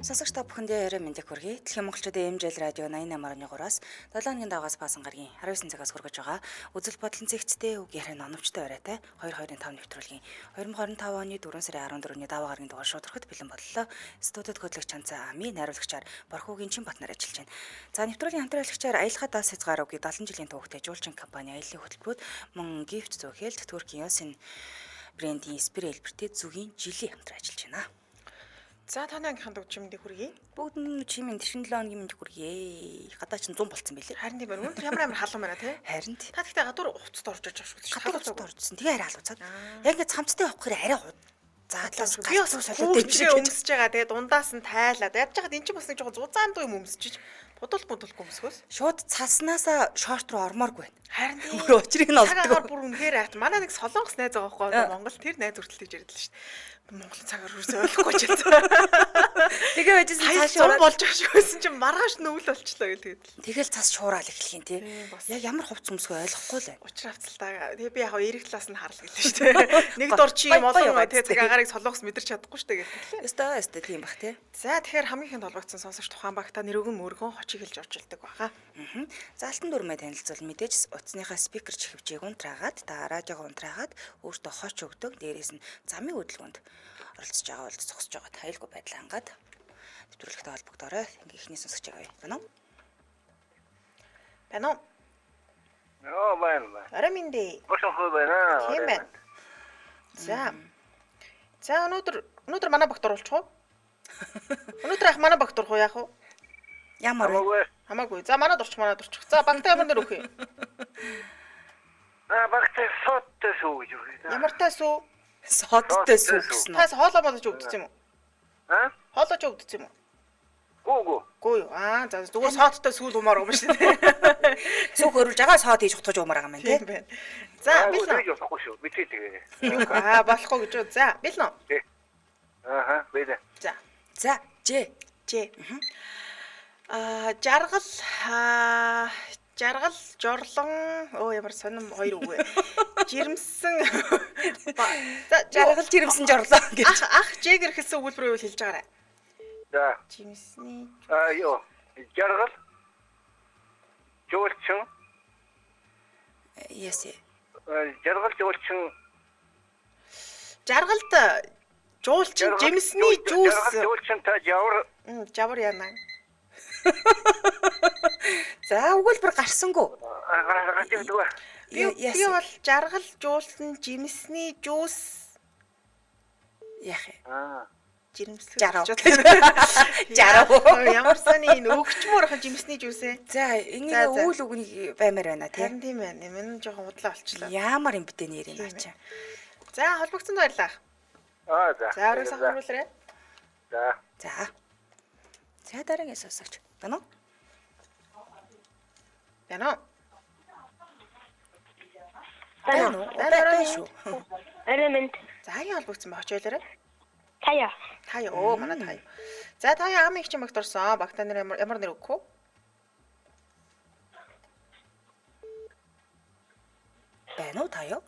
Сонсогч та бүхэндээ орой мэндийг хүргэе. Дэлхийн монголчуудын эмжил радио 88.3-аас 7 өдрийн давгаас баасан гарагийн 19 цагаас хүргэж байгаа үзэл бодлон зэгцтэй үг ярих номчтой оройтой 2225 нэвтрүүлгийн 2025 оны 4 сарын 14-ний даваа гарагийн дугаар шууд ороход бэлэн боллоо. Студид хөтлөгч Чанцаа Ами, найруулагчаар Борхуугийн Чинбатнаар ажиллаж байна. За нэвтрүүлгийн хамтраалагчаар Аялахаа даас хязгаар үгүй 70 жилийн түүхтэй жуулчин компани аяллаа хөтөлбөрүүд мөн гифт зөөхөлт Туркийн Йосин брендийн Спир хэлбэртэй зүгийн жилийн хамтран ажиллаж байна. За таны ангийнханд чимэндийг хүргэе. Бүгд нь чимэн 47 өдрийн мэнд хүргэе. Гадаа чинь 100 болцсон байлээ. Харин тийм байна. Өнөөдөр ямар халуун байна те? Харин Та гэхдээ гадуур хувцас орж иж байгаа шүү дээ. гадуур хувцасд оржсэн. Тэгээ арай халууцаад. Яг ингэ цамцтай явах хэрэг арай заадлаас би бас солиод өмсөж байгаа. Тэгээ дундаас нь тайлаад яаж яхад эн чинь бас нэг жоохон зузаан дуу юм өмсөж будулгүй өмсгөөс. Шууд цаснасаа шорт руу ормооргүй байна. Харин тийм. Өөрөө очрыг нь олддог. Цагаагаар бүр үнэхээр айт. Манай нэг солонгос найз байгаа байхгүй Монгол тэр найз хүртэл гэж яриад л шүү дээ. Монголын цагаар юусэн ойлгохгүй ч юм. Тэгээ байжсэн цаашаа болж байгаа шүү байсан чинь маргааш нүүл болчлоо гэл тэгээд. Тэгэл цас шуурал эхлэх юм тий. Яг ямар хувц өмсгөө ойлгохгүй л байна. Учир авцалтаа. Тэгээ би яг эрэг талаас нь харал гэлээ шүү дээ. Нэг дор чи юм олон тий цагаагарыг солонгос мэдэрч чадахгүй шүү дээ гэлээ. Өстой тийм бах тий. За тэгэхээр хамгийн ихэнд олгогдсон сонсогч тухайн багта нэрөөгөн мөргөн хочиг хэлж оржилдог байгаа. За алтан дүрмээ танилцуул мэдээж утасныхаа спикер чихвжээг унтраагаад та радиог унтраагаад өөртөө хоч өгдөг. Дээрээс нь замын хөдөлгөөнд оролцож байгаа бол зогсож байгаа тайлгүй байдал хангаад нэвтрүүлэгтэй холбогдорой. Ингээ ихний сонсогч байгаа байна уу? Байна уу? Оо байна. Орой минь. Осон хөө байна. Тийм байна. За өнөөдөр манай багт оруулчих уу? Өнөөдөр ах манай багт орох уу яах вэ? Ямар вэ? Хамаагүй. За манад орчих. За багтаа ямар нэр өгөх юм? Багтаа соттой шүү гэж үг. Ямартай сүү? Содтой сүү гэсэн үү? Таас хоолоо бодож өгдөг юм уу? Хоолооч өгдөг юм уу? Гүү юу. За зүгээр соттой сүүл умаар юм шүү дээ. Сүүх өрүүлж байгаа сод хийж утгаж умаар байгаа юм тийм байна. За бэлэн. Болохгүй шүү. Битээ тэгээ. Болохгүй гэж үү. За бэлэн. Бэлэн. За Ж. Жаргал, жорлон, ямар сонирм хоёр үг вэ? Жирэмсэн. За жаргал, жирэмсэн, жорлон гэж. Ах Жэгэр хэлсэн өгүүлбэрийг хэлж байгаарай. За. Жимсний. Юу. Жаргал. Жуулчин. Yes. Жаргал, жуулчин. Жаргалд жуулчин, жимсний жүүс. Жаргал, жуулчин та жавар. Жавар яана. За өгүүлбэр гарсангүй. Би бол жаргал, жуулчин, жимсний жүүс. Яах вэ? Жирэмсэг. Жарав. Ямар сони өгчмөр ах жимсний жүүсээ. За энийг өвөл үгнийг баймаар байна тий. Тийм байна. Минь жоохон удлаа болчихлоо. Ямар юм битээ нэр юм ачаа. За холбогцсонд баярлаа. За. За орой сайхан өнгөрүүлээрэй. За. За дараагийн сонсогч. Байна уу? Байна уу? Байна шүү. Элемент. За хаяа холбогцсон баг очоолоорой. Таяа. Манай таяа. За таяа ам их ч багт орсон. Багтаа нэр ямар нэр өгөх вэ? Байна уу таяа?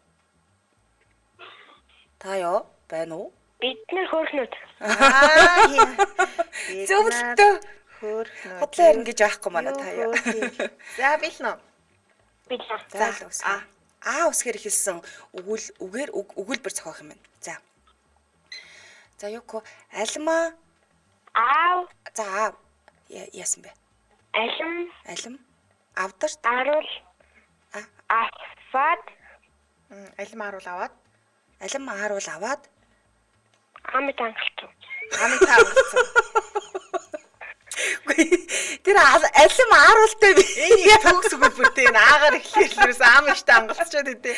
Таяа байна уу? Бид нар хөөрхнүүд. Зөвлөлтөө хөөрхнүүд. хотлоо ярина гэж аахгүй манай таяа. За бэлэн үү? Бид За үсгээр хэлсэн өгүүлбэр зохиох юм байна. За юуко альма аав. За аав яасан бэ? Алим. Авдарт. Аруул. Афад. Алим харуул аваад. Алим харуул аваад. Хамт ангалцсан. Тэр алим харуултай би. Төгс өгүүлбэртэй аагаар эхлэхээр ерөөс аам ихтэй ангалцчаад идэв.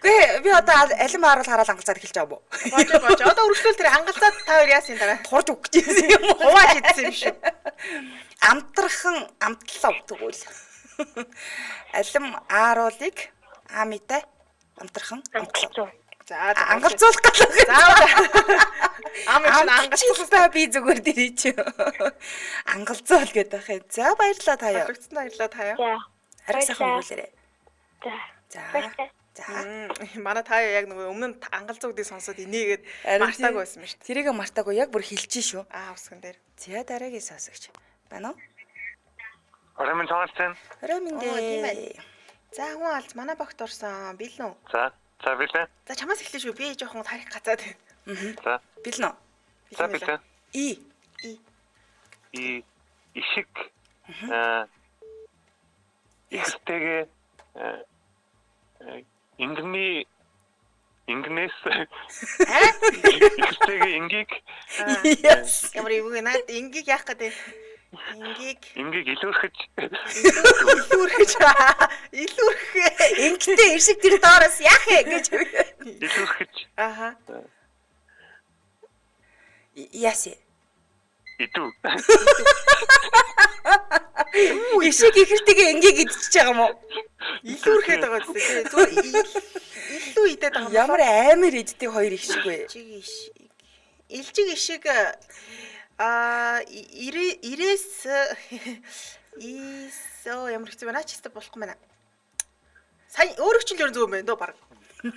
Үгүй би одоо алим харуул хараад ангалцаад эхэлж байгаа юм уу? Бож. Одоо өргөжлөл тэр ангалцаад та хоёр яасан дараа? Турж өгч ирсэн юм уу? Хувааж идсэн юм шүү. Амтархан амтлаа өгтгүүл. Алим харуулыг аамитай амтархан амтлаа. За ангалцуулах гэдэг. Ам их ангалцуулаа би зүгээр дэрий чи. Ангалцуул гэдэг ах юм. За баярлалаа таяа. Холбогцсон баярлалаа таяа. За. Арай сайхан өгүүлээрэй. За. За. За. Манай таа яг нөгөө өмнө нь ангал зүгдийг сонсоод инээгээд мартаагүй байсан юм шүү дээ. Тэрийг мартаагүй яг бүр хэлчихэ шүү. Усган дээр. За дараагийн сонсогч. Байна уу? Оройн цаасан. Оройн тийм ээ. За хүн алц манай багт орсон. Билнэ үү? За билээ. За чамаас эхлэв шүү. Би жоохон тарих гацаад байна. За. Билнэ. За билээ. Ишиг ихтэйгээ ингнээс ихтэйгээ ингийг Ямар юу наад ингийг яах гэдэг. ингийг илүүрхэж Ингэхдээ ишиг тэр доороос яах вэ гэж илүүрхэж яаси. Идүү. Ишиг ихэртэйгээ ингийг идчихэж байгаа юм уу? Илүүрхэд байгаа зү. Илүү идээд байгаа юм. Ямар амар иддэг хоёр ишиг вэ? Илжиг ишиг ямар хэцүү байна ч гэсэн болохгүй байна. Сайн өөрөө ч л ер нь зөв юм байна дөө баг.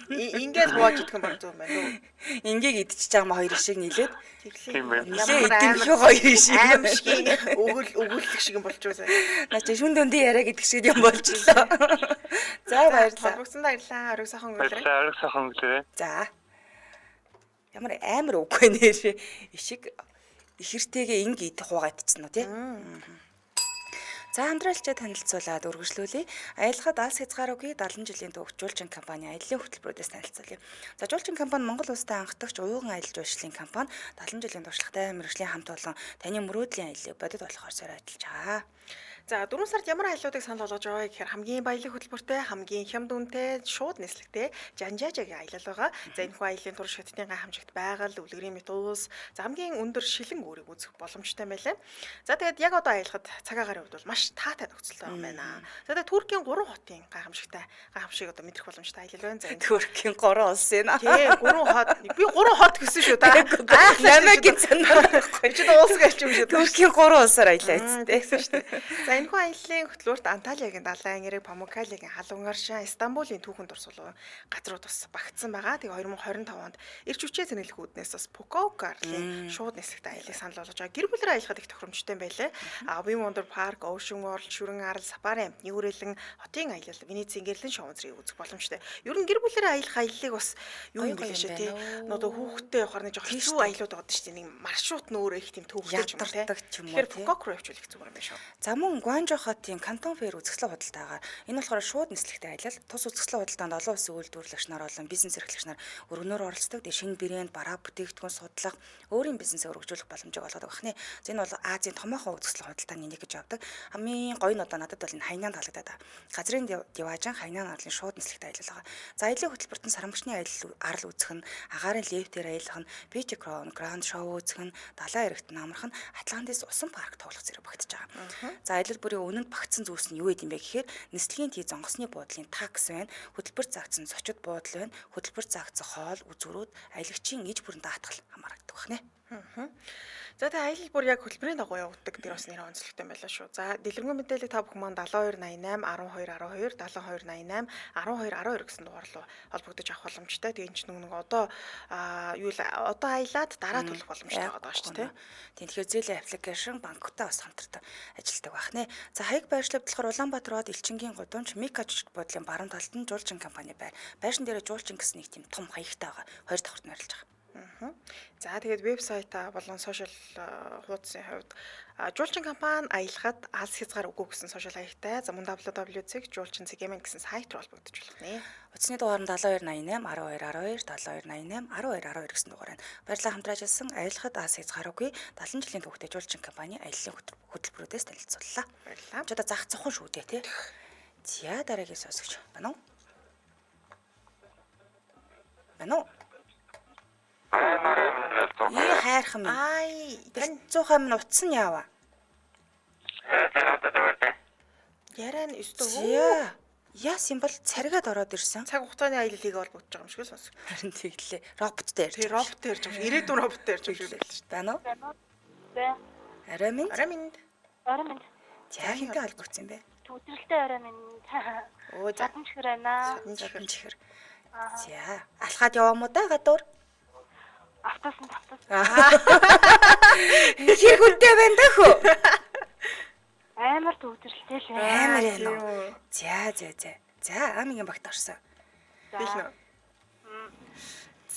Ингээд хувааж идэх юм баг зөв юм байна дөө. Ингийг идчихэж байгаа ма хоёр ишиг нийлээд. Тийм байна. Идэмхүү хоёр ишиг. Аимшиг өгүүлэх шиг юм болж байгаа. Наа чи шүн дөндөө яриа гэдэг шиг юм болчихлоо. За баярлалаа. Тогтсон баярлалаа. Оройг сайхан өнгөрөөрэй. Оройг сайхан өнгөрөөрэй. За. Ямар амар үгүй нэр ишиг ихэртэйгээ инг идэх хугаа идчихсэн үү тий? За хамтралчаа танилцуулаад үргэлжлүүлье. Аялахад алс хязгааргүй 70 жилийн түүх Жуулчин компани аяллаа хөтөлбөрөөс танилцуулъя. За Жуулчин компани Монгол улстай анхдагч уюуган аялал жуулчлалын компани 70 жилийн туршлагатай мэргэжлийн хамт олон таны мөрөөдлийн аяллыг бодит болохоор сорь ажиллаж байгаа. За 4 сард ямар аяллуудыг санал болгож байгаа гэхээр хамгийн баялаг хөтөлбөртэй, хамгийн хямд үнэтэй, шууд нислэгтэй Жанжаажагийн аялал байгаа. За энэ хүү аяллаа турш хятадын гайхамшигт байгаль, үлгэрийн мэт уус, за хамгийн өндөр шилэн өөрийг үзэх боломжтой байлаа. За тэгээд яг одоо аялахад цагаагаар хувьд бол маш таатай нөхцөлтэй байгаа юм байна. За тэгээд Туркийн 3 хотын гайхамшиг одоо мэдрэх боломжтой аялал байна. За энэ Туркийн 3 улс юм. Тий, 3 хот. Би 3 хот гэсэн шүү та. Намайг санахгүй. Чи уус гэлч юм шүү. Туркийн 3 улсаар аялаа эцтэй. шүү дээ. За энэ хүн аяллаа хөтлөөрт Анталиагийн далайн эрэг, Памуккалигийн халуун аршин, Стамбулын түүхэн дурсуулгын газрууд бас багтсан байгаа. Тэгээ 2025 онд эрч хүчээ зэнэлэх үүднээс бас Пукоккарын шууд нислэгтэй аяллыг санал болгож байгаа. Гэр бүлээр аялахад их тохиромжтой байлаа. Wim Wonder Park, Ocean World, Шүрэн Арал, Сапари амтны үрэлэн хотын аялал, Венецийн гэрлэн шоуцрыг үзэх боломжтой. Ер нь гэр бүлээр аялах аяллыг бас юу юм гэлээ шүү тий. Одоо хүүхдтэй явахаар нэг жоохон хэцүү аялууд байгаа шүү дээ. Нэг маршрут нөөрэ их тийм төвөгтэй юм тий. Тэгэхээр Пукок руу явж үлэх зүгээр юм байна шүү. За мөн Гуанжо хотын Кантон Фэр үзэсгэлэн худалдаагаар энэ болохоор шууд нислэгтэй аялал. Тус үзэсгэлэн худалдаанд олон улсын үйлдвэрлэгч нар болон бизнес эрхлэгч нар өргөнөөр оролцдог. Шинэ брэнд, бараа бүтээгдэхүүн судлах, өөрийн бизнесээ өргөжүүлэх боломжийг олгодог байна. За энэ бол Азийн томоохон үзэсгэлэн худалдааны нэг гэж явдаг. Хамгийн гоё нь одоо надад бол энэ Хайнан таалагдаад байна. Газрын Диважин Хайнан арлын шууд нислэгтэй аялал байгаа. За аяллаа хөтөлбөртөнд сарамгчны аялал арал үзэх нь, агаарын лифтээр аялах нь, бич гранд шоу үзэх нь, далайн эрэгт намрах нь, Атлантис усан парк тоглох зэрэг багтаж байгаа. За аялал бүрийн үнэнд багтсан зүйлс нь юу гэдэм бэ гэхээр нислэгийн тий зонгосны буудлын такс байна, хөтөлбөр заагдсан зочид буудал байна, хөтөлбөр заагдсан хоол, үзүүрүүд, аялагчийн иж бүрэн даатгал хамаардаг байна. За тэгээ аялал бүр яг хөтөлбөрийн дагуу явагддаг гэдэг бас нэр онцлогтой байлаа шүү. За дэлгэрэнгүй мэдээлэл та бүхэн маань 7288 1212 7288 1212 гэсэн дугаар руу холбогдож авах боломжтой. Тэгээ энэ ч нэг одоо юу л одоо аялаад дараа төлөх боломжтой байгаа шүү дээ. Тэгэхээр зээлийн аппликейшн банктай бас хамтардаг ажилладаг байх нэ. За хаяг байршлыг болохоор Улаанбаатар хот Элчингийн гудамж Мика жижиг буудлын баруун талд нь Жуулчин компани байна. Байшин дээр Жуулчин гэсэн нэг тийм том хаягтай байгаа. Хоёр давхарт нэрлэж байгаа. За тэгээд вебсайтаа болон сошиал хуудсын хувьд Жуулчин компани аялахад алс хязгаар үгүй гэсэн сошиал хаягтай. За мөн www.julchin.cgm гэсэн сайт руу холбогдож болох нэ. Утасны дугаар нь 7288 1212 7288 1212 гэсэн дугаар байна. Баярлалаа хамтран ажилласан аялахад алс хязгааргүй 70 жилийн түүхтэй Жуулчин компани аяллаа хөтөлбөрөөс танилцууллаа. Баярлалаа. Ч одоо зах цохон шүү дээ тий. За дараагийн сонсогч байна уу? Байна уу? Хайрхан минь. Ай, тань 100 минь утсан яава. Яран өстөө. За. Яс юм бол царгаад ороод ирсэн. Цаг хугацааны аяллыг олбогдож байгаа юм шиг сонсог. Харин тэглээ. Роботтой ярьж. Тий, роботтой ярьж байгаа. Ирээдүйн роботтой ярьж байгаа шүү дээ. Байна уу? Тэ. Арай минь. Арай минь. Орон минь. За хинтээ холбогдсон юм бэ? өдрөлтэй орой минь. Оо за. Задамч хэрэнаа. Задам чихэр. За, алхаад яваа мó да гадуур. Автосан. Хэр хүнтэй байна да хөө. Амар өдрөлтэй л. Амар юм уу? За, амигийн багт орсон. Билнэ.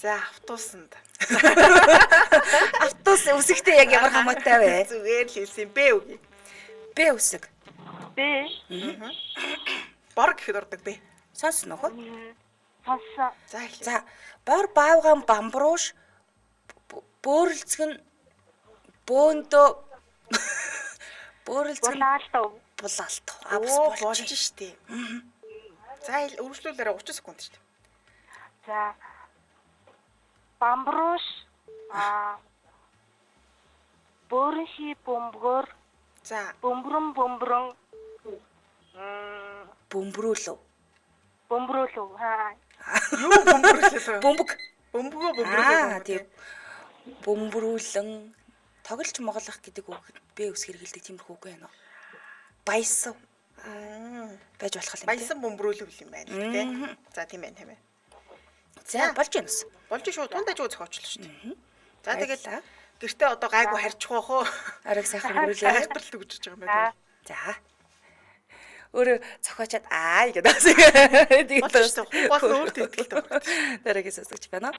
За автобусанд. Автобус үсэгтэй яг ямар хамаатай вэ? Зүгээр л хэлсэн бэ үгүй. Б үсэг. Бэ. Бор гэхэд ордог бэ. Сонсно хөө. Сонсон. За эхлэе. За, бор баавган бамбрууш бөөрөлцгөн бөөндөө бөөрөлцгөн Булаалтав. булаалт. Оо болж штий. За өргөжлүүлээрээ 30 секунд штий. За. Бамбрууш бөөрөнши бөмбгөр За бөмбөрөн бөмбрүүлв. бөмбрөөлөв. юу бөмбөрлөө? Бөмбөг. Бөмбөгөө бөмбөрлөө. Тийм. Бөмбрүүлэн тоглож моголох гэдэг үг Б үс хэрэгэлдэг тиймэрхүү үг байна уу? Баясав. Байж болох юм. Баясан бөмбөрүүлвэл юм байна л тий. За тийм байна. За, болж байна ус. Болж шууд тундаж уу зохиочлоо шүү дээ. За тэгэл Баярлалаа. гэртээ одоо гайгүй харьчих واخ уу. Ариг сайхан хөрүүлээ. Хайртал өгч байгаа юм байна. За. Өөрөө цохоочаад гэдэг асуу. Болж шүү дээ. Гол өөртөө идэлтэй. Дараагийн сонсогч байна уу?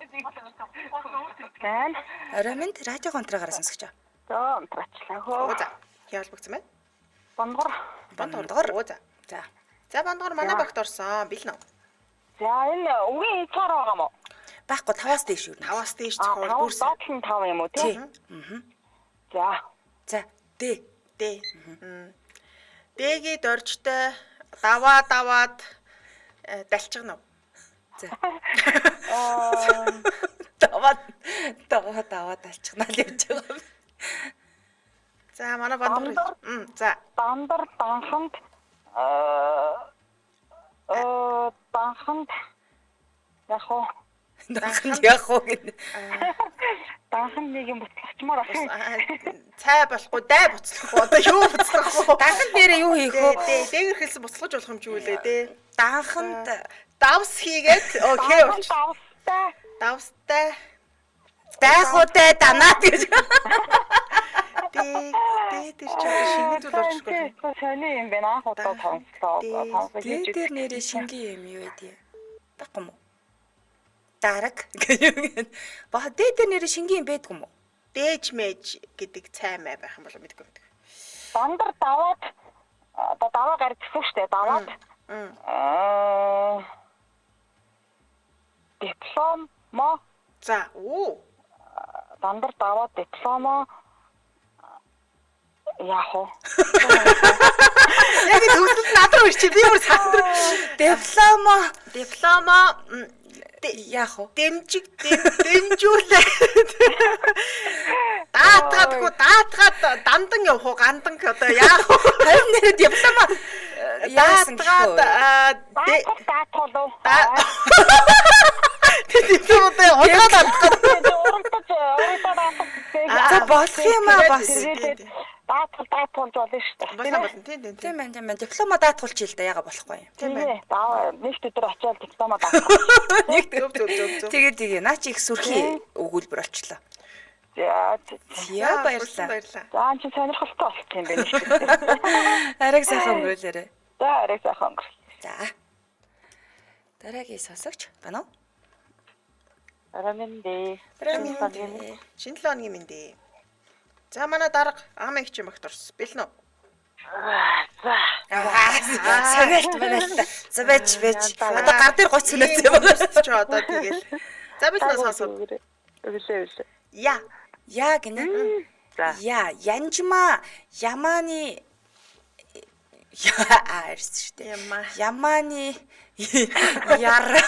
Байна. Орой минь радио контрагаараа сонсогч. За, онтрачлаа Оо хөө. за. Яаль бүгцэн байна? Бондгор. Оо за. За. За бандгаар манай багт орсон. Бэлнэ. За, энэ үгийн цаар байгаа мó. Баггүй 5-аас дээш юу? 5-аас дээш зохиол бүрс. Доотлон 5 юм уу тий? За. За, Д. Д. Дэгийн доржтой даваад далчихна уу? За. Даваад алчихнаа л явж байгаа. За манай бандгаар. За. Бандар данханд данханд Яг уу гэнэ. данханд нэг юм буцлагчмаар байна. Цай болохгүй, дай буцлах уу? Одоо юу буцлах уу? Данханд нэрээ юу хийх вэ? Дээгэр хэлсэн буцлаж болох юм чи үлээ дээ. Данханд Давс хийгээд окей болчих. Давстай. дайхуутай данаад гэж. Дээ тэр чинь шинэ зүйл болж байгаа. Сони юм байна. Анх удаа сонслоо. Тэр нэрээ шингийн юм юу вэ? Баггүй юм уу? Дараг гэж. Ба дээр нэрээ шингийн юм байдгүй юм уу? Дээж мэж гэдэг цай май байх юм бол мэдгүй. Бандар даваад даваа гарчихсан шүү дээ. Даваад диплом мо За оо бандар даваад дипломо яах вэ? яг төгсөлт над руу ирчих. Би бүр сандраа. Дипломо яах вэ? дэмжүүлээ. Даатгаад дандан явах уу? Гандан одоо яах вэ? Харин нэрээ диплома яасан гэхүү? Даатгал. Дипломтой удаад алдах. За болох юм аа бас. Даатгал болж болно шүү дээ. Болно тийм. Тийм байна. Диплома даатгуулж ийл да яга болохгүй юм. Тийм байна. Нэг өдөр очиад диплома даатгал. Нэг Зөв. тэгээ наа чи их сүрхий өгүүлбэр болчлоо. За Баярлалаа. За чи сонирхолтой болсон юм байна шүү дээ. Ариг сайхан өнгөрүүлээрэ. За арай сайхан өнгөрөх. За. Дараагийн сонсогч байна уу? Араминде. Шинэ 7 хоногийн мэндэ. За манай дарга амын хичээн багт орсон. Бэлнэ үү? Сагалт байна. За байж. Одоо гар дээр гоц сүнэт юм байна. Чи одоо тэгэл. За бэлнэ сонсоо. Өглөө. Я гинэ. За. Янжма ямааны арс шүү дээ. Ямааны яра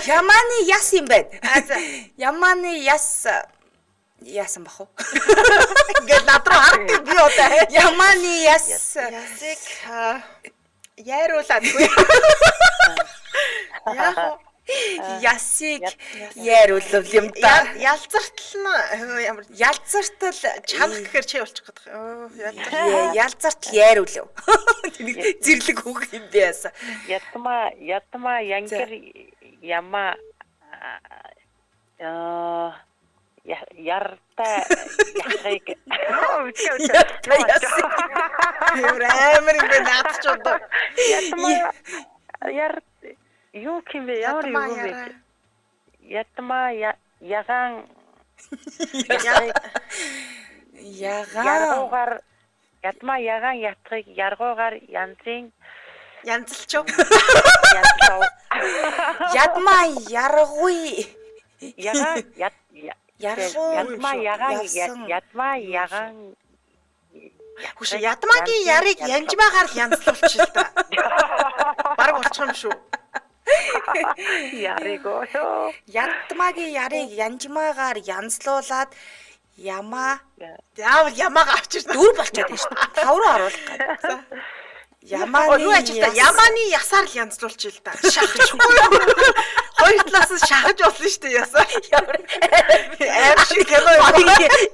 ямааны яс юм байна. Ямааны яасан бах уу? Ингээд над руу харагдав би одоо. Ямааны яс Ясик яаруулаадгүй. Ясыг яаруулв юм да. Ялзартал нь ямар Ялзартал чанах гэхээр чи болчих гээд байгаа. ялзартал яаруулв. Тэнийг зэрлэг хөөх юм бэ яса. Ятма янгэр яма ярта яхыг Амар юм бэ наад ч одоо. ятма яр юу кимэ ямар юм бэ? Ятма ягаан Ягаан ятма ягаан ятхыг яргуугаар янзын Янзлчоо. ядма яргуй ягаан ятма ягаан Хүш ядмагийн ярыг янжмаагаар янзлуулчих л та. Бараг болчих юм шүү. яригоо ядмагийн ярыг янжмаагаар янзлуулаад ямаа Заавал ямаага авчирна. дүүр болчиход байна шүү дээ. 5 руу оруулах гэдэг. Ямааны Юу ажил та ямааны ясаар л янзлуулчих л та. Шахчихгүй юу? Хоёр талаас нь шахаж болно шүү дээ ясаар. Аим шиг кино юм.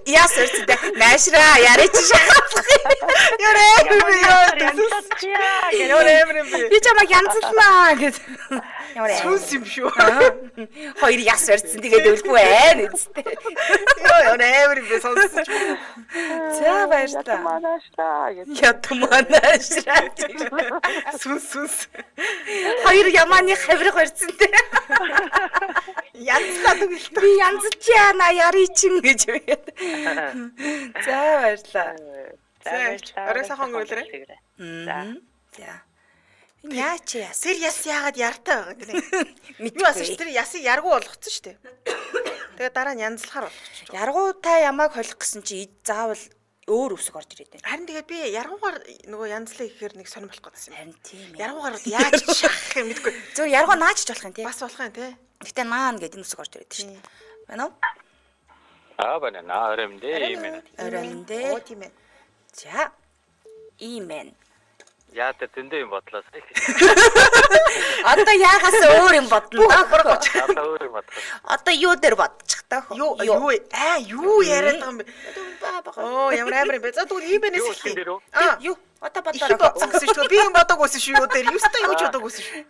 яс өрцөдөө наашраа яриач шахах. Би чамайг янзлнаа гэд. Ямар Сүнс юм шүү. хоёр яс өрцөн тэгээд өлгүй байна үстэй. Амар юм бэ сонсож. За баярлалаа. манашта Ядманаашраа. Сүнс. Хоёр ямааны хавирга өрцөнтэй. Янзлаад үгүй. Би янзлж яана яри чин гэж байна. За баярлалаа. Орой сайхан өнгөрүүлээрэй. За. Яач яс. Тэр яс яагаад яртай байгаа гэнэ. Мэдгүй. Юу асууч тэр ясыг яргуу болгоцсон шүү дээ. Тэгээ дараа нь янзлахаар болгочих. Яргуу та ямааг холих гэсэн чи заавал өөр үсэг орж ирээд байна. Харин тэгээд би яргуугаар нөгөө янзлаа гэхээр нэг сонир болох гэсэн юм. Харин тийм ээ. Яргуугаар яаж шахах юм мэдгүй. Зөв яргуу наачж болох юм тий. Бас болох юм тий. Гэтэ наан гэдэг үсэг орж ирээд шүү дээ. Байна уу? Бана наарамдээ юм. Оройндээ. Оо тийм ээ. За. Иймэн. Яата тэндээ юм бодлоо сая. Одоо яагаас өөр юм бодно даа. Яата өөр юм бодлоо. Одоо юу дээр бодчих таа. Юу яриад байгаа юм бэ? Оо ямар амар юм бэ? За тэгвэл иймэнээс Юу эхлэе. дээр үү? Юу? Одоо Их бодлоо. бодсон гэсэн шүү дээ. Би юм бодоагүй шүү юу дээр. Юустай юу ч бодоагүй шүү.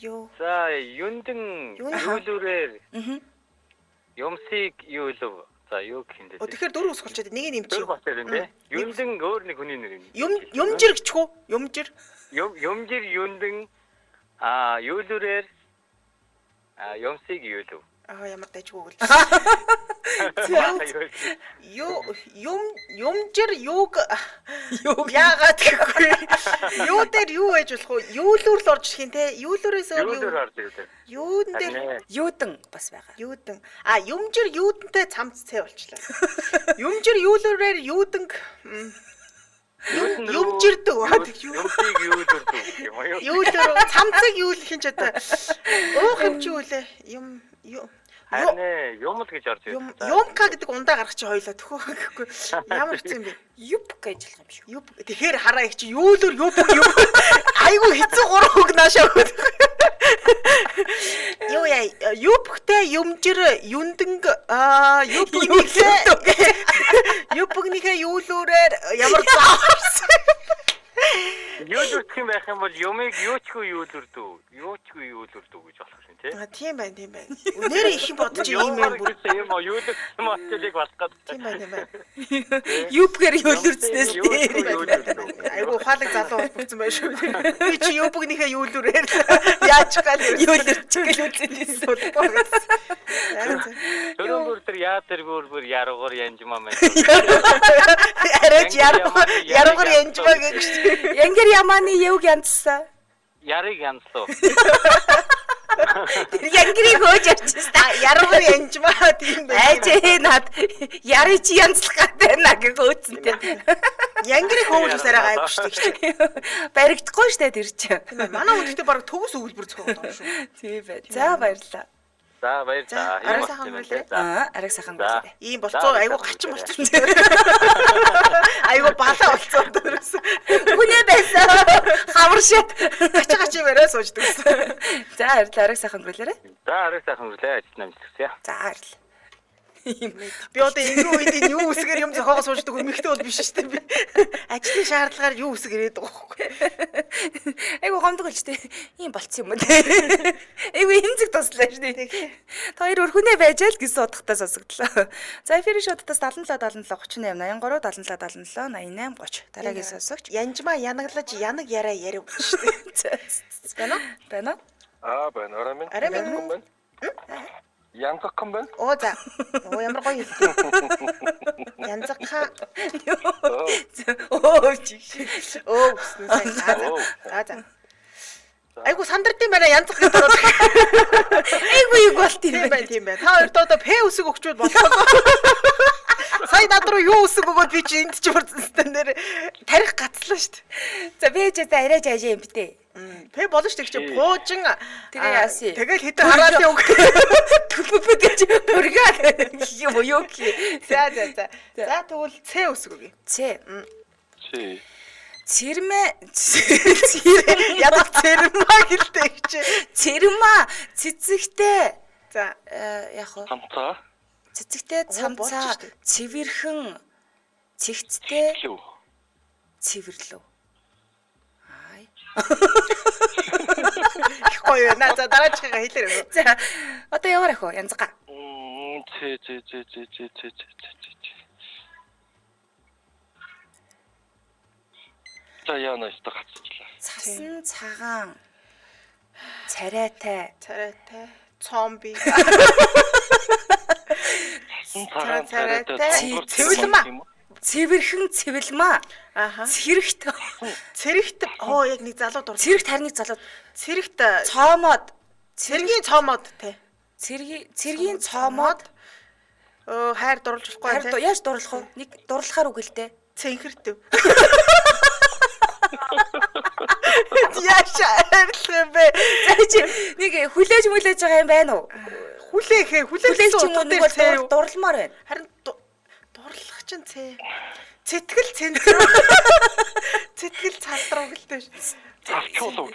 Юу? За юндэн юулүрээр юмсыг юу лв. За юу гэнэ. Тэгэхээр дөрөв ус болчиход нэг нь Тэр нэмчих. бас тэрнэ. Юндэн өөр нэг хүний нэр юм. Юмжир гэчихүү. Юмжир. Юмжир юндэн юулүрээр юмсыг юу лв. Ямар дайггүй гэл. Юмжир юуг яагаад гэхгүй. Юу дээр юу байж болох вэ? Юулүр л орж ирэх юм те. Юулүрээс өөр Юулүр юу? орж ирдэг. Юун дээр Юудан бас байгаа. юудан. Юмжир юудантай цамц цай болчлаа. Юмжир юулүрээр юуданг юмжирдэг. Юмсыг юу лв юм уу? Юулүр цамцыг юулэх юм ч одоо уух юм чи үлээ. Харин юм л гэж орж ирдэг. Юмка гэдэг ундаа гаргах чи хоёлоо төхөө гэхгүй. Ямар хэцүү юм бэ? Юп гэж болох юм шүү. Тэгэхээр хараа их чи юулүр юуп. Айгу хэцүү гурав үг наашаа өгөх. Юу яа юупхтэй юмжир юндэнг юупгнийхээ юулүрээр ямар зааварсан. Юу зүрх юм байх юм бол юмыг юучгүй юулүрдүү. Юучгүй юулүрдүү гэж болох юм тий. Тийм байна. Өнөөрөө их бодож ийм юм бүр. юм уу юулүрх юм ачаалыг болох гэдэг. Тийм байна. Юпгээр юулэрцнээс дээр. Айгу ухаалаг залуу бол бүрдсэн байх шүү. Би чи юупгнийхээ юулүрээр яаж гал Юулэрч гэл үзэнээс. Төрөн бүр тэр яа тэр бүр яруугаар янжмаа мэн. Арайч яруугаар янжмаа гэж шүү. Янгэр ямааны юуг янзсан? Ярыг янзлуу. Янгэрийг хөөж явчихсан. Яруугаар янжмаа тийм байх. Айжээ над яри чи янзлах гэдэг наа гэж хөөцөнтэй. Янгэрийг хөөж сараа гайгүй шүү дээ. Баригдахгүй штэ тэр чинь. Манай үдтэй баг төгс өгүүлбэр зохиогдсон шүү. Тийм бай. За баярлалаа. За баярлалаа. Арай сайхан өнгөрүүлээ. Арай сайхан өнгөрүүлээ. Ийм болцоо айгу гачин болчихсон. Айгу балаа болцоо дөрөс. Хүнээ байсан. Хаваршаад Гачи мөрөө сууждаг гэсэн. За баярлалаа. Арай сайхан өнгөрүүлээрэ. За арай сайхан өнгөрлөө. Ажил намжлаа. За баярлалаа. Би одоо ингэрүү үед энэ юу үсгээр юм зохиогоо сууждаг эмэгтэй бол биш шүү дээ би. Ажлын шаардлагаар юу үсэг ирээд байгаа байхгүй. Айгу гомдог болж тээ. Ийм болцсон юм уу те. Айгу эмзэг туслаа шүү дээ. Та хоёр өрхөнөө байж л гэсэн утгатай сонсогдлоо. За эфирийн шоудаас 77 77 38 83 77 77 88 30 дараагийн сонсогч. Янжмаа янаглаж янаг яриа яриа өгч шүү дээ. Байна уу? Байна уу? байна. Арай байна. Янзхан байна. Оо за. Оо ямар гоё хэлдэг. Янзхан. Оо чиг. Оо гэсэн. За. Айгу сандард юм байна янзхан гэдэг ороод. Айгу юу болт юм бэ? Тийм байна. Та хоёрт одоо П үсэг өгчвөл болоо. Сая над руу юу үсэг өгөөд би чи энд чи бүрдсэн нэр тарих гацлаа шүү дээ. За бэж арай жааж юм битээ. П болно шүү дээ чи буужин. Тэгээ яасан. Тэгэл хэдэн хараалын үг. Түлбүбэ гэж бүргээ юм уу юу ки. За. За тэгвэл Ц үсэг өгье. Ч. Чи. Цэрмэ Ядах цэрмаа гэлтэй чи. цэрмаа цэцэгтэй. За. Яг уу. Хамцаа. Цэцэгтэй цамцаа цэвэрхэн цэгцтэй Лүү. цэвэрлүү. Ай. Их гоё байна. За дараачихгаа хэлээрэй. За одоо яваар ах уу янзгаа. Чи. За яана өстө гацчихлаа. Цасан цагаан царайтай Царайтай. Цомби. Цэвэрлэмаа. цэвэрхэн цэвэлмаа Аха. цэрэгт Цэрэгт яг нэг залуу дур. цэрэгт харныг залууд Цэрэгт цоомод цэргийн цоомод те. цэргийн цоомод Хайр дурлж болохгүй те. яаж дурлах вэ? Нэг дурлахаар үг л дээ. Цэнхэртэв. Яаш хайрлах юм бэ? За чи нэг хүлээж байгаа юм байна уу? Хүлээх Хүлээж юм уу нэг бол дурламаар байна. Харин дурлах чинь цэтгэл цэнтрүү. Цэтгэл цалдруу гэлтэй ш. Залчуулав.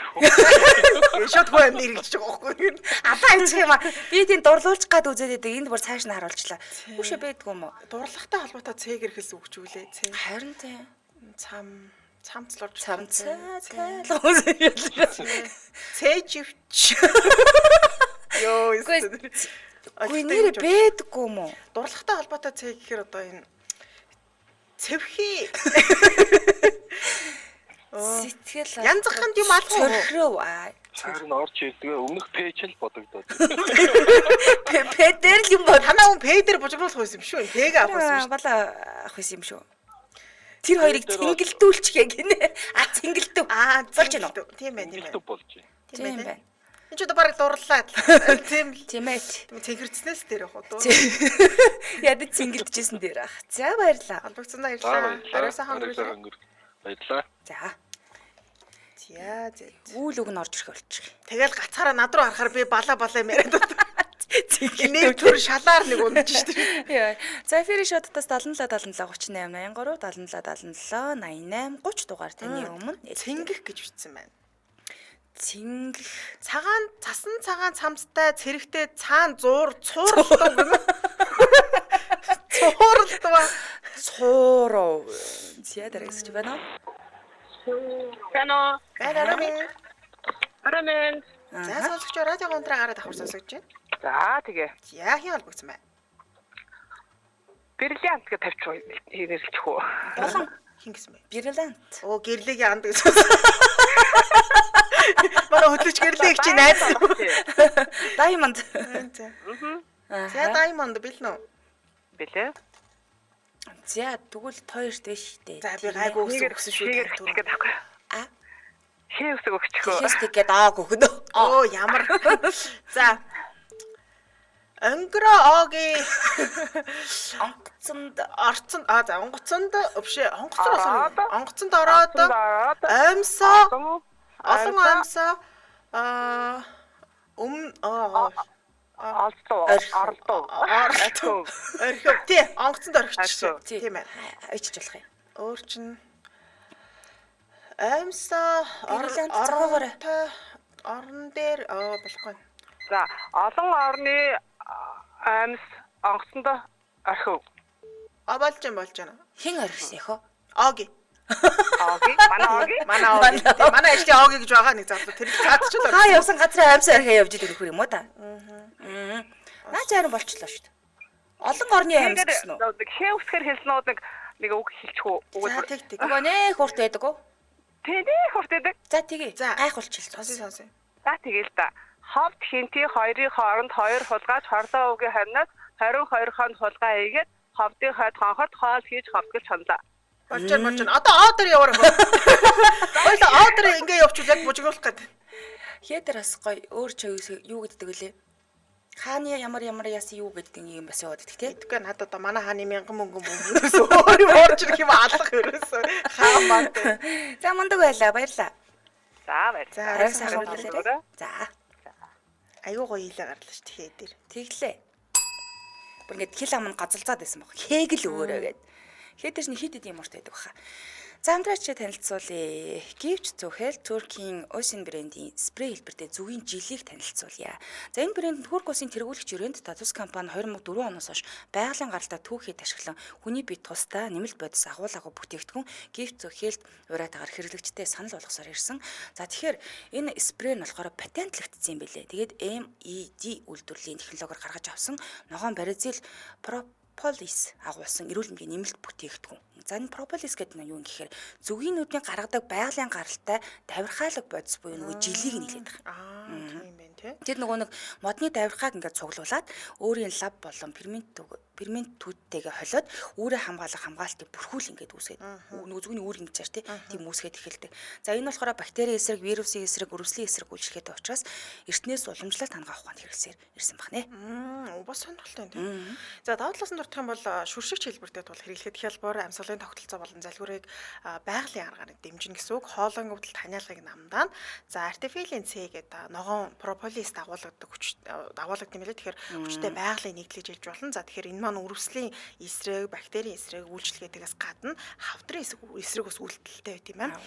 Шот хөө юм нэрэлж байгаа байхгүй. Алаа анчих юм аа. Би тийм дурлуулчих гад үзээд байдаг. Энд бүр цааш нь харуулчлаа. Үшээ байдгүй юм уу? Дурлахтай холбоотой цэг ирэхэлс өгчүүлээ. Харин тийм. Цамцлуулж Цамцаа. Цэживч. Йоо Үгүй нэр байдгүй юм уу? дурлахтай холбоотой цэг гэхээр одоо энэ цэвхий Сэтгэл янзханд юм алах уу? Цорхров. Харин орж ирдэг өмнөх пэйж л бодогдоод. Педер л юм бол Танаа хүн пэйдэр бужигруулах байсан юм шүү. Пэг авах байсан шүү. бала авах байсан юм шүү. Тэр хоёрыг цэнгэлдүүлчихье гинэ. Цэнгэлдэв. Болж байна уу? Тийм байна. Илтгэв болж байна. Тийм байна. Энд ч одоо бараг дурлаа. Тийм л. Тийм ээ. Цэнхэрцнээс дээр явах уу? Яд цэнгэлдэжсэн дээр ах. За баярлаа. Албагцсан баярлалаа. Арайсаа хангуулъя. Баярлалаа. За. За. Үйл үг нь орж ирэх болчих. Тэгэл гацаараа над руу харахаар би балаа юм яриад байна. Цэнгэлдэв. Нэг төр шалаар нэг унаж штеп. Яа. За эфирийн шоудтаас 77 77 38 83 77 88 30 дугаар таны өмнө Цэнгэх гэж бичсэн байна. цэнгэх Цагаан цасан цагаан цамцтай цэрэгтэй цаан цууралдаг гэнэ. Цууралдаг. цуурав. Зя дараагч байна уу? Кано. Арамэн. За сонсогч радио гонтраа гараад авах сонсогч байна. За тэгээ. Яахын холбогдсон байна. Бриллиант гэж тавьчих хэрэглэх үү. Болон Хин гэсэн бэ? бриллиант. Оо гэрлэгийн анд гэсэн. Манай хөтлөж гэрлэг чи найз. Diamond. За. За diamond билнэ үү? Билээ. За тэгвэл хоёрт биш дээ. За би гайгүй өгсөн шүү дээ. Тэгээд авах. А Хээ үсэг өгчихөө. Тэстэйгээд ааг өгнө. Оо ямар. За. Өнгөрөө огийн Онгоцонд орцонд за онгоцонд өвшөө онгоцор болсон. Онгоцонд ороод өмсөө олон өмсөө олдуу, орлоо. Орхив. Тий, онгоцонд орхичих. Орхив. Тийм ээ. Ичж болох юм. Өөр чин аимсаа Бриллиант цогоогоорой. орон дээр болохгүй. За, олон орны аймс онгоцонд орхив. Болж байна. Хин орхисон яхоо? Оги. Оги, манай оги. Манай ажлын оги гэж байгаа нэг залуу тэр цаадчихлаа. Хаа явсан газраа амьсаа орхио явж идэх хөр юм уу та? Наа чаар болчлоо шүү дээ. Олон орны амьс гэсэн үү? Шэвсгэр хэлснүүд нэг үг хэлчих үү? За тэг. Нөгөө нэх хурд байдаг уу? Тэний хүртээдэг. За тэгээ. За. Гайхуулчих Сонсъё. За тэгэл та. Ховд хинти хоёрын хооронд хоёр хулгайч хорлоо үгийн харнаас 22 хонд хулгай хийгээд ховдын хойд хонхот хоол хийж ховдгол чанлаа. Болж байна. Одоо ордер яваарай. Хоёул ордер ингээ явуучвал яг бужигруулах гэдэг. Хээдэр бас гоё өөр ч юу гэддэг вүлээ. Хааны ямар яасан юу гэдэг юм бас яваад идэх тий. Тэгэхгүй надад одоо манай хааны 1000 мөнгө мөнгөөс өөр юм орж ирэх юм алах ерөөсөө хаа маа. За мундаг байлаа. Баярлаа. За баяр. За Арай сайхан үлээлээ. За. Аюу гоё илээ гарлаа шүү дээ дээр. Тэглээ. Бүр ингээд хил ам нь газалзаад байсан баг. Хээгэл өгөөрэй гэд. Хээдэрч нь хит юм урт байдаг баха. За хамтраач танилцуулъя. Гэвч зөвхөн Туркийн Ocean брендийн спрей хэлбэртэй зүгийн жилийг танилцуулъя. За энэ брэнд Турк улсын тэргүүлэгч өрөөнд Татус компани 2004 оноос хойш байгалийн гаралтай түүхийд ашиглан хүний бие тусдаа нэмэлт бодис агуулгаагүй бүтээгдэхүүн гэвч зөвхөн ураатагаар хэрэглэгчтэй санал болгосоор ирсэн. За тэгэхээр энэ спрей нь болохоор патентлэгдсэн юм билээ. Тэгээд MED үйлдвэрлэлийн технологиор гаргаж авсан ногоон Бразил Propolis агуулсан эрүүл мэндийн нэмэлт бүтээгдэхүүн. За энэ Propolis гэдэг нь юу юм гэхээр зүгийн нүдний гаргадаг байгалийн гаралтай давирхаалаг бодис буюу нөгөө жилийг нь хэлээд байгаа. Тийм байна тий. Тэр нөгөө нэг модны давирхааг ингээд цуглуулад өөрийн лаб болон ферментүүдтэйгээ холиод үүрээ хамгаалах хамгаалтыг бүрхүүл ингээд үүсгээд нөгөө зүгний үүр ингэж чаар тийм үүсгээд эхэлдэг. За энэ болохоор бактерийн эсрэг, вирусын эсрэг, өрөвслийн эсрэг үйлчлэхтэй учраас эртнээс уламжлалт хангах ухаанд хэрэглэсээр ирсэн баг нэ. Бас сонирхолтой тийм. За даваа талаас нь дурдах юм бол шүршигч хэлбэртэй тул хэрэглэхэд хялбар амьсгалын тогтолцоо болон залхуурыг байгалийн аргаар дэмжинэ гэсэн үг. Хоолойн өвдөлт ханиалгыг намдаа. За артифилийн C гэдэг ногоон Propolis дагуулгадаг дагуулгадаг юм лээ. Тэгэхээр хүчтэй байгалийн нэгдлэж хэлж болно. За тэгэхээр энэ маань өрөвслийн эсрэг, бактерийн эсрэг үйлчлэгээтээс гадна хавдрын эсрэг ус үйлдэлтэй байт юм байна.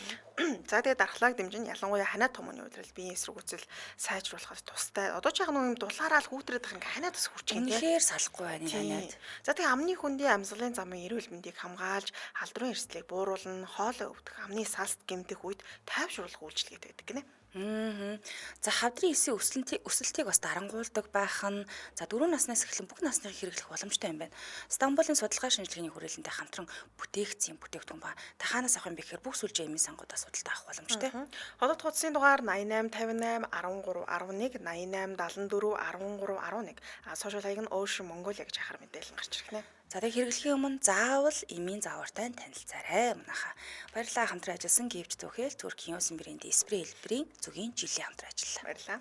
За тэгээд дархлааг дэмжин ялангуяа ханаа томооны үйлрэл биеийн эсрэг үзэл сайжруулахад тустай. Одоо ч яг нэг юм дулаараа л хүүтрээд байгаа ингээ ханаад ус хүрч юм тийм. Үнэхээр салахгүй байна ханаад. За тэгээд амны хүндийн амьсгалын замын эрүүл мэндийг хамгаалж, халдварын эрсдлийг бууруулна, хоолой өвдөх, амны салст гэмтэх үед тайвшруулах үйлчлэгээд байдаг гинэ. За хавдрын эсийн өсөлтийг бас дарангуулдаг байх нь за 4 наснаас эхлэн бүх насны хэрэглэх боломжтой юм байна. Стамбулын судалгаа шинжилгээний хүрээлэнтэй хамтран бүтээгдсэн бүтээгдэхүүн ба тахаанаас авах юм бэхээр бүх сүлжээ эмийн сангуудаас судалтай авах боломжтой. Хотод хуудсын дугаар 88 58 13 11 88 74 13 11 сошиал хаяг нь Ocean Mongolia гэж хахаар мэдээлэл гарч ирэх нэ. За тэг хэрэглэхийн өмнө заавал эмийн заавартай танилцаарай манайха. Баярлалаа хамтран ажилласан гэвч зөвхөн Туркийн Ocean брендийн спрей хэлбэрийн зүгийн жилийн хамтран ажиллалаа. Баярлалаа.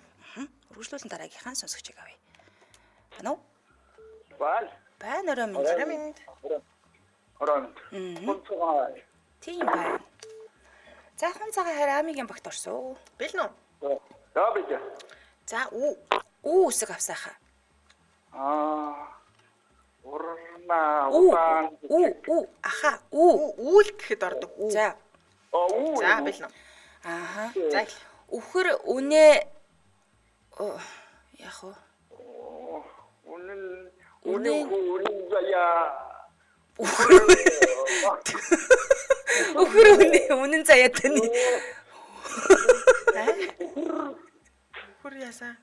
Үргэлжлүүлэн дараагийнхаа сонсогчийг авъя. Байна уу? Байна. Байна орой минь. Орон. Тийм байна. За хон цагаан хараа амигийн багт орсон. Бэлнэ үү? За бич. За Үсэг авсаахаа. Урна Аха. Үүл гэхэд ордог. За. За бэлнэ. Аха. За Үхэр үнэ яг уу. Үнэн заяа. Үхэр үнэн заяа тань. Хөр ясаа.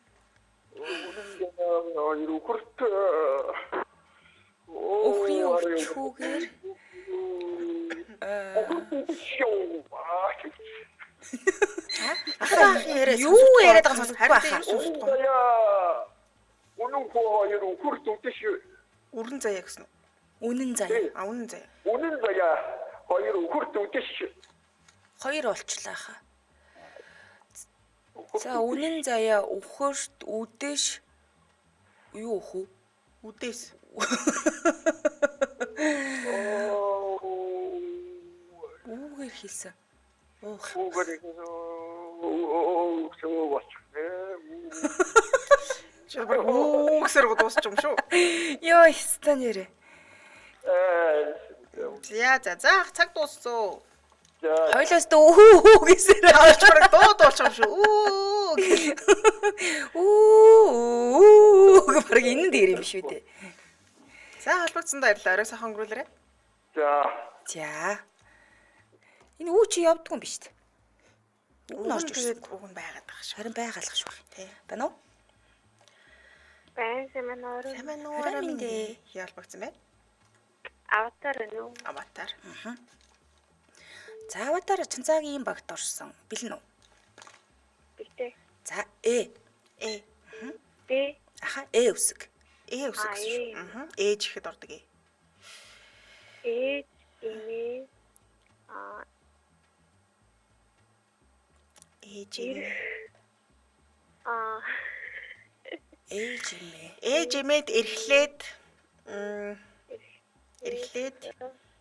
Үхрийн өвчүүгээр юу яриад байгаа сонсохгүй байхаа. Үрэн заяа гэсэн. Үнэн заяа. Үнэн заяа. Үнэн заяа хоёр үхэрт үдэш. Хоёр болчлаа хаа. За үнэн заяа үхэрт үдэш юу хүү? Үдээс. Үгээр хийсэн. Чи бүр үгсээр дуусч юм шүү. Йоо, стан нэрэ. За цаг дууссан. Хойлоос дөө гэсээр Авч бараг дуулчих юм шүү. үү гэх энэ дээр юм шүү дээ. За холбогдсон баярлалаа. Орой сайхан өнгөрүүлээрэй. За. Энэ үү чи явдгүй юм биш үү? Үг нь орж ирсэн. Уг нь байгаад байгаа шүү. Харин байгалах шүү. Тий. Байна уу? Байн семинар. Орой минь холбогдсон байна. Аватар нүү. Аватар. За аватар Чанцаагийн багт орсон. Бэлэн үү? Битээ. За Б. Аха үсэг. Үсэг шүү. Ээж ихэд ордог ээ. Ээж имээ Ээж имээд эрхлээд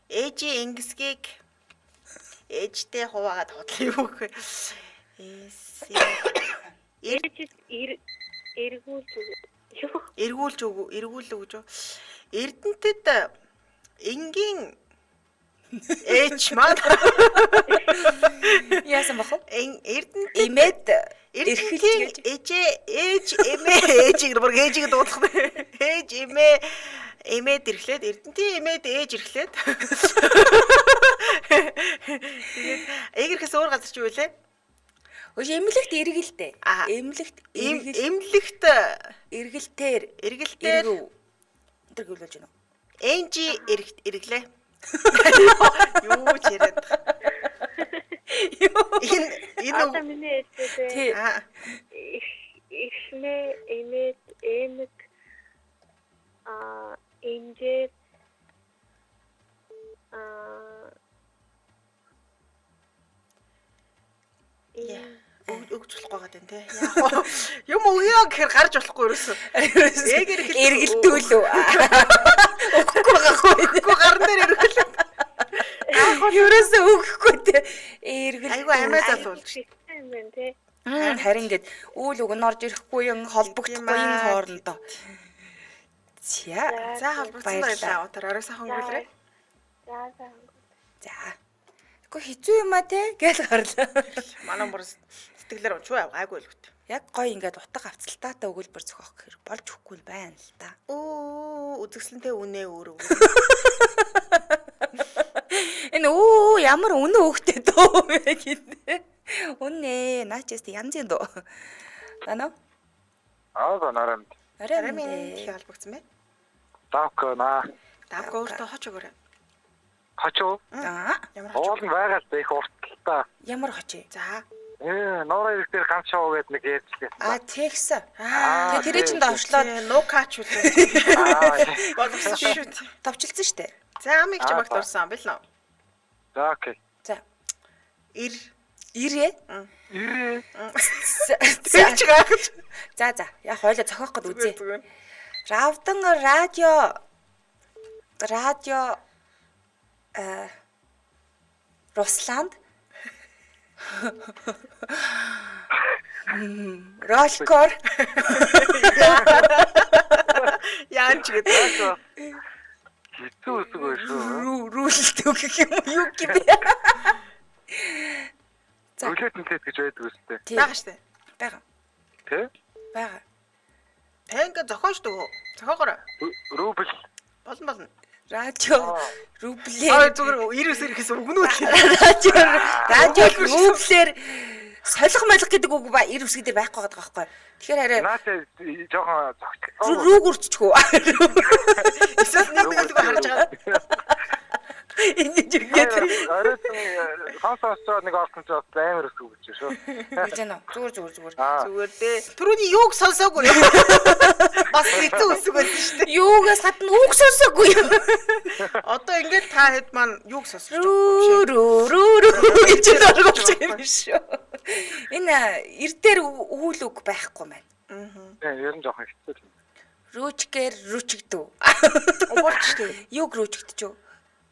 ээжийн ингэсгийг ээжтэй хуваагаад хотлоо юу гэх вэ? Эргүүлж өгөө. Эрдэнэтэд энгийн ээж маань Яасан бах вэ? Эрдэнэтэд Имээд эрхлэж ээж эмээ бүр ээжийг дуудлах нь. Ээж эмээд эрхлээд эрдэнтийн эмээд ээж эрхлээд. Тэгээд эгэрхээс өөр газар ч юу вэ? Өөш эмнэлэгт эргэлдээ. Эмнэлэгт эргэлтээр эргэлтээр энэ гүйлж байна уу? энжи эргэлээ. Юу ч яриад. Энэ миний ээжтэй. Тий. Ихмээ эмэд эмэг инжээ өгч болохгүй байгаа дээ. Яг юм өгөө гэхээр гарч болохгүй ерөөсөө. Эргэлтүүлүү. Өгөхгүй гахгүй гарн дээр эргэлээ. Ерөөсөө өгөхгүй те. Эргэл. Айгу амиа залуулж. юм байна те. Харин ингээд үйл үг нь орж ирэхгүй юм холбогдохгүй юм хоорондоо. За холбогдсон баярлалаа. Орой сайхан өнгөрүүлээрэй. За. Гэхдээ хизүү юм а те гэж гарлаа. Манай бүр сэтгэлээр унчгүй гайгүй л үт. Яг гоё ингээд утга авцалтаатай өгүүлбэр зохиох гэхээр болж өгөхгүй л байна л да. Үзэгсэлнтэй үнэ өөрөө. Энэ ямар үнэ өгтэй дөө гэдэг. Үнэ наачээс янзын дөө. Танаа? Нарамд. Арай минь холбогдсон байна. Давкана. Давка өөртөө хоч өгөөрэй. Хачуу. Ямар хоч? Уул нь байгаад их уртталтай. Ямар хоч? За. Нуурын ирэх дээр ганц шоу гэдэг нэг ярьжлээ. Тэгс. Тэгээ тэрий чинь давшлаад нукач үү. Болгосон шүү. товчлцсон штэ. За амиг ч багт орсон бэлнэ. За окей. За. Ирээ. Тэгж гайхаж. За. Яг хойлоо зохиох гээд үзье. Равдан радио Русланд Ролкор Яанч гэдэг. Хэцүү үсэг байх шүү. рүүлдэг гэх юм юу гэв. За. Үлэтэнтэй гэж байдаг үстэй. Бага штэ. Бага. Тэ? Бага. Таньга зохиож дөө. Зохиогоорой. Рубль. Болно. Радио рублээр зүгээр 99 ирэхээс өгнүүд. радио рублээр солих молих гэдэг үг ба 90 үсэг дээр байхгүй байгаа байхгүй. Тэгэхээр арай Наасаа жоохон зогтлоо. рүүг үрччихв. Эсвэл нэг харж байгаа. Энэ жигээд Арай сонсож нэг олсон ч амар өсөв гэж шүү. гэж байна. Зүгээр. Зүгээр дээ. Түрүүний юуг сонсоогүй. Бас хэцүү үсэг байсан шүү дээ. Юугаас гадна үг сонсоогүй юм. Одоо ингээд та хэд маань юуг сонсож рүү гэж ойлгож байгаа юм шүү. Энэ эрдээр өвөл үг байхгүй маань. Ер нь жоохон хэцүү юм. Рүүчгээр рүүчигдв. Уурчтэй. Юг рүүчигдэж юу?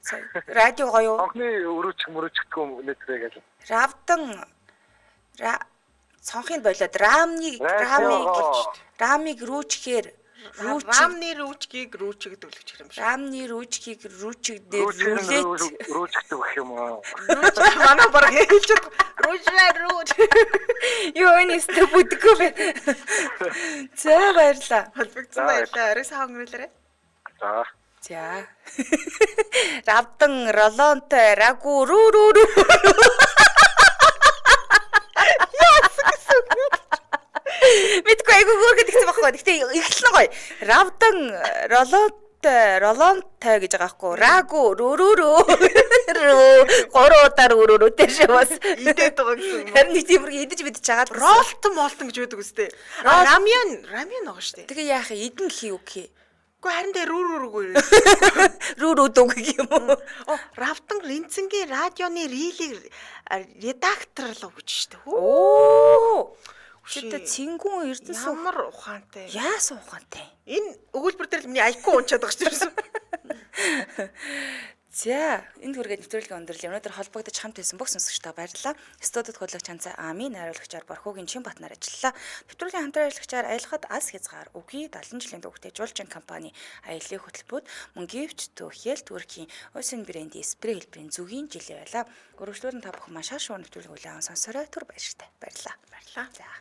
Сая радио гоё юу? Анхны өрөөч мөрөөчгдгөө нэтрээ гэж. Равдан цонхыг болоод рамыг рүүчгээр Рамны рүүчгийг рүүчгэд үлгэж хэрэг юм шиг. рамны рүүчгийг рүүчгдээ рүүлээд рүүчгдэг гэх юм аа. Манай баг хэлж рүүч. юу энэ өстө бүдэггүй бэ. За баярлаа. Холбогдсон баярлаа. Орой сайн өнгөрүүлээрэй. За. За. Равдан ролонтой рагу рүү. Мэдгүй айгуу гүргэд ихсэн байхгүй. Гэтэ ихлэн гоё. Равдан ролонтой гэж байгаа байхгүй. Рагу рүү. Гуруу удаар өрөөрөөтэй шивас. Идээд байгаа гэсэн. Харин нэг тиймэр идэж мэдж чагаад Молтон гэдэг үстэй. Рамян байгаа штэ. Тэгээ яах идэн хий үг хий. Гэхдээ харин дээр рүүрүүргүй. Рүү дүүг юм уу? Равтан Ринцэнгийн радионы рилийг редакторлоо гэж штэ. Оо. Чи цингүүн эрдэнэс Ямар ухаантай. яасан ухаантай. Энэ өгүүлбэр дээр миний IQ унчаад байгаа шүү дээ. За, энд хүргээд нэвтрүүлгийн өндөрлөе. Өнөөдөр холбогдож хамт байсан бүх сонсогчдоо баярлалаа. Студид хөтлөгч Чанцаа Амийн найруулагчаар Борхогийн Чинбатнаар ажиллалаа. Нэвтрүүлгийн хамтран ажиллагчаар Аялахад Ас хязгаар Үгүй 70 жилийн төвөгтэй жуулчин компани аяллаа хөтөлбөрт мөн гівч Төхиэл Түркийн Ойсын брендийн спрей хэлбэрийн зүгийн жилээ байлаа. Өргөжлөөр нь та бүхэн маш шуурн нэвтрүүлэг үлээн сонсорой. Түр баяртай. Баярлалаа. Баярлалаа. За.